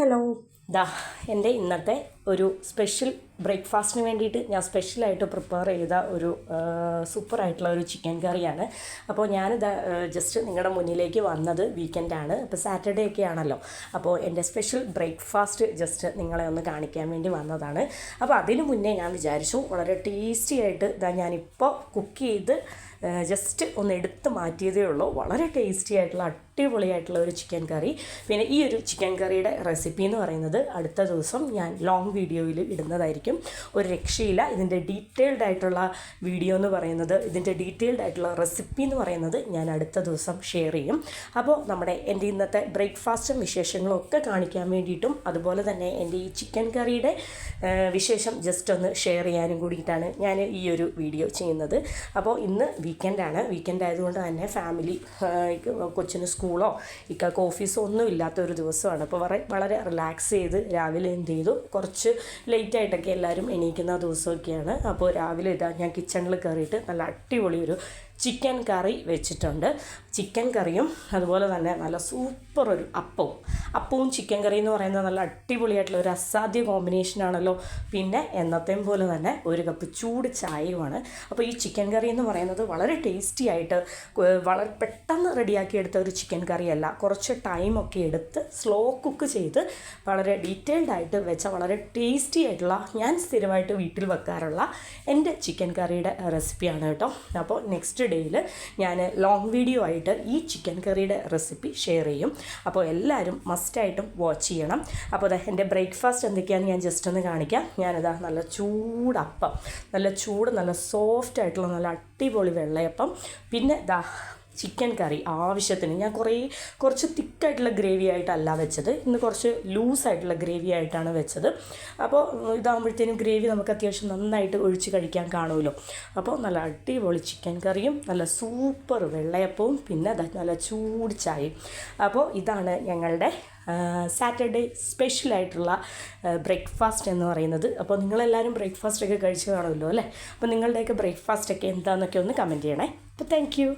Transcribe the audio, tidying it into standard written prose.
Hello, ദാ എൻ്റെ ഇന്നത്തെ ഒരു സ്പെഷ്യൽ ബ്രേക്ക്ഫാസ്റ്റിന് വേണ്ടിയിട്ട് ഞാൻ സ്പെഷ്യലായിട്ട് പ്രിപ്പയർ ചെയ്ത ഒരു സൂപ്പറായിട്ടുള്ള ഒരു ചിക്കൻ കറിയാണ്. അപ്പോൾ ഞാനിത് ജസ്റ്റ് നിങ്ങളുടെ മുന്നിലേക്ക് വന്നത് വീക്കെൻഡാണ്. അപ്പോൾ സാറ്റർഡേ ഒക്കെ ആണല്ലോ. അപ്പോൾ എൻ്റെ സ്പെഷ്യൽ ബ്രേക്ക്ഫാസ്റ്റ് ജസ്റ്റ് നിങ്ങളെ ഒന്ന് കാണിക്കാൻ വേണ്ടി വന്നതാണ്. അപ്പോൾ അതിന് മുന്നേ ഞാൻ വിചാരിച്ചു വളരെ ടേസ്റ്റി ആയിട്ട് ഇതാ ഞാനിപ്പോൾ കുക്ക് ചെയ്ത് ജസ്റ്റ് ഒന്ന് എടുത്ത് മാറ്റിയതേ ഉള്ളൂ. വളരെ ടേസ്റ്റി ആയിട്ടുള്ള അടിപൊളിയായിട്ടുള്ള ഒരു ചിക്കൻ കറി. പിന്നെ ഈ ഒരു ചിക്കൻ കറിയുടെ റെസിപ്പി എന്ന് പറയുന്നത് അടുത്ത ദിവസം ഞാൻ ലോങ് വീഡിയോയിൽ ഇടുന്നതായിരിക്കും. ഒരു രക്ഷയില്ല. ഇതിൻ്റെ ഡീറ്റെയിൽഡ് ആയിട്ടുള്ള വീഡിയോ എന്ന് പറയുന്നത്, ഇതിൻ്റെ ഡീറ്റെയിൽഡ് ആയിട്ടുള്ള റെസിപ്പി എന്ന് പറയുന്നത് ഞാൻ അടുത്ത ദിവസം ഷെയർ ചെയ്യും. അപ്പോൾ നമ്മുടെ എൻ്റെ ഇന്നത്തെ ബ്രേക്ക്ഫാസ്റ്റും വിശേഷങ്ങളും ഒക്കെ കാണിക്കാൻ വേണ്ടിയിട്ടും അതുപോലെ തന്നെ എൻ്റെ ഈ ചിക്കൻ കറിയുടെ വിശേഷം ജസ്റ്റ് ഒന്ന് ഷെയർ ചെയ്യാനും കൂടിയിട്ടാണ് ഞാൻ ഈ ഒരു വീഡിയോ ചെയ്യുന്നത്. അപ്പോൾ ഇന്ന് വീക്കെൻഡാണ്. വീക്കെൻഡ് ആയതുകൊണ്ട് തന്നെ ഫാമിലി, കൊച്ചിന് സ്കൂളോ ഇക്കാക്ക് ഓഫീസോ ഒന്നും ഇല്ലാത്ത ഒരു ദിവസമാണ്. അപ്പോൾ വളരെ റിലാക്സ് ചെയ്ത് രാവിലെ എന്ത് ചെയ്തു, കുറച്ച് ലേറ്റായിട്ടൊക്കെ എല്ലാവരും എണീക്കുന്ന ദിവസമൊക്കെയാണ്. അപ്പോൾ രാവിലെ ഇതാ ഞാൻ കിച്ചണിൽ കയറിയിട്ട് നല്ല അടിപൊളി ഒരു ചിക്കൻ കറി വെച്ചിട്ടുണ്ട്. ചിക്കൻ കറിയും അതുപോലെ തന്നെ നല്ല സൂപ്പർ ഒരു അപ്പവും ചിക്കൻ കറി എന്ന് പറയുന്നത് നല്ല അടിപൊളിയായിട്ടുള്ള ഒരു അസാധ്യ കോമ്പിനേഷനാണല്ലോ. പിന്നെ എന്നത്തെയും പോലെ തന്നെ ഒരു കപ്പ് ചൂട് ചായയുമാണ്. അപ്പോൾ ഈ ചിക്കൻ കറി എന്ന് പറയുന്നത് വളരെ ടേസ്റ്റി ആയിട്ട് വളരെ പെട്ടെന്ന് റെഡിയാക്കിയെടുത്ത ഒരു ചിക്കൻ കറിയല്ല. കുറച്ച് ടൈമൊക്കെ എടുത്ത് സ്ലോ കുക്ക് ചെയ്ത് വളരെ ഡീറ്റെയിൽഡ് ആയിട്ട് വെച്ച വളരെ ടേസ്റ്റി ആയിട്ടുള്ള, ഞാൻ സ്ഥിരമായിട്ട് വീട്ടിൽ വെക്കാറുള്ള എൻ്റെ ചിക്കൻ കറിയുടെ റെസിപ്പിയാണ് കേട്ടോ. അപ്പോൾ നെക്സ്റ്റ് ഡേയിൽ ഞാൻ ലോങ് വീഡിയോ ആയിട്ട് ഈ ചിക്കൻ കറിയുടെ റെസിപ്പി ഷെയർ ചെയ്യും. അപ്പോൾ എല്ലാവരും മസ്റ്റായിട്ടും വാച്ച് ചെയ്യണം. അപ്പോൾ എൻ്റെ ബ്രേക്ക്ഫാസ്റ്റ് എന്തൊക്കെയാണെന്ന് ഞാൻ ജസ്റ്റ് ഒന്ന് കാണിക്കാം. ഞാനിതാ നല്ല ചൂടപ്പം, നല്ല സോഫ്റ്റ് ആയിട്ടുള്ള നല്ല അടിപൊളി വെള്ളയപ്പം, പിന്നെ ചിക്കൻ കറി ആവശ്യത്തിന്. ഞാൻ കുറച്ച് തിക്കായിട്ടുള്ള ഗ്രേവി ആയിട്ടല്ല വെച്ചത്, ഇന്ന് കുറച്ച് ലൂസായിട്ടുള്ള ഗ്രേവി ആയിട്ടാണ് വെച്ചത്. അപ്പോൾ ഇതാകുമ്പോഴത്തേനും ഗ്രേവി നമുക്ക് അത്യാവശ്യം നന്നായിട്ട് ഒഴിച്ച് കഴിക്കാൻ കാണുമല്ലോ. അപ്പോൾ നല്ല അടിപൊളി ചിക്കൻ കറിയും നല്ല സൂപ്പർ വെള്ളയപ്പവും പിന്നെ നല്ല ചൂട് ചായയും. അപ്പോൾ ഇതാണ് ഞങ്ങളുടെ സാറ്റർഡേ സ്പെഷ്യലായിട്ടുള്ള ബ്രേക്ക്ഫാസ്റ്റ് എന്ന് പറയുന്നത്. അപ്പോൾ നിങ്ങളെല്ലാവരും ബ്രേക്ക്ഫാസ്റ്റൊക്കെ കഴിച്ച് കാണുമല്ലോ അല്ലേ? അപ്പോൾ നിങ്ങളുടെയൊക്കെ ബ്രേക്ക്ഫാസ്റ്റൊക്കെ എന്താണെന്നൊക്കെ ഒന്ന് കമൻറ്റ് ചെയ്യണേ. അപ്പോൾ താങ്ക് യു.